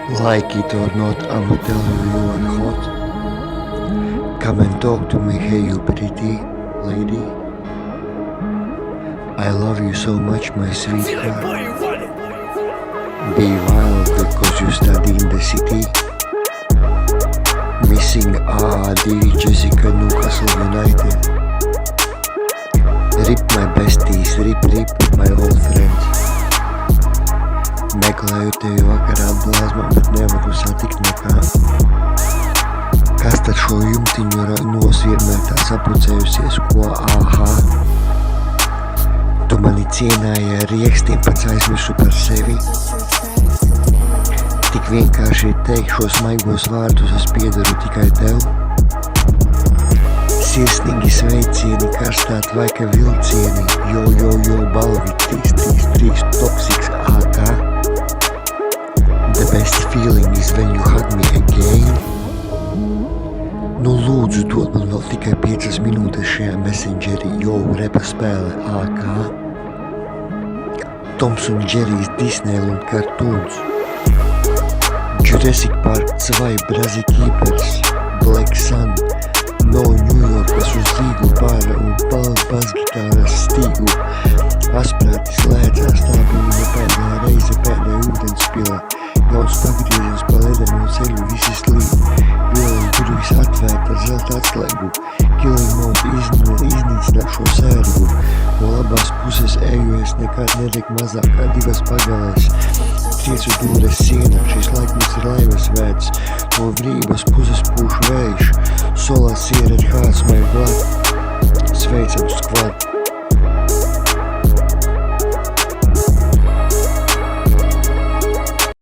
Like it or not, I will tell you are hot. Come and talk to me, hey you pretty lady. I love you so much, my sweetheart. Be wild because you study in the city. Missing AD, Jessica, Newcastle United. Rip my besties, rip my old friends. Meklēju tevi vakarā blāzmā, bet nevaru satikt nekā. Kas tad šo jumtiņu nosvirmē tā sapucējusies, ko aha? Tu mani cienāji ar riekstiem, pats aizmirsu par sevi. Tik vienkārši teikt šos maigos vārdus, es piedaru tikai tev. Sirsnīgi sveicieni, karstā tvaika vilcieni, jo, balvi, 3, toksiks AK. The best feeling is when you hug me again. Nu lūdzu, dod man vēl tikai 5 minūtes šajā messengeri, jo repa spēle AK. Toms un Džerijs, Disneyland cartoons. Jurassic Park 2, Brazi Keepers, Black Sun, no New Yorkas uz līgu pāra un basgitāras stīgu. Asprātis lēcās, tā bija viņa pēdējā reize, pēdējā ūdenspilā. Jauns pagrieziens pa ledeno ceļu, visi slīd. Vieliņu durvis atvērt ar zelta atslēgu. Killing mode iznīcināt šo sērgu. No labās puses eju es nekad nedeg mazāk kā 2 pagalēs. Triecu dūres sienā, šis laikmets ir laivas vērts. No vrības puses pūš vējš. Solā siera ir hearts my blood. Sveicam squad.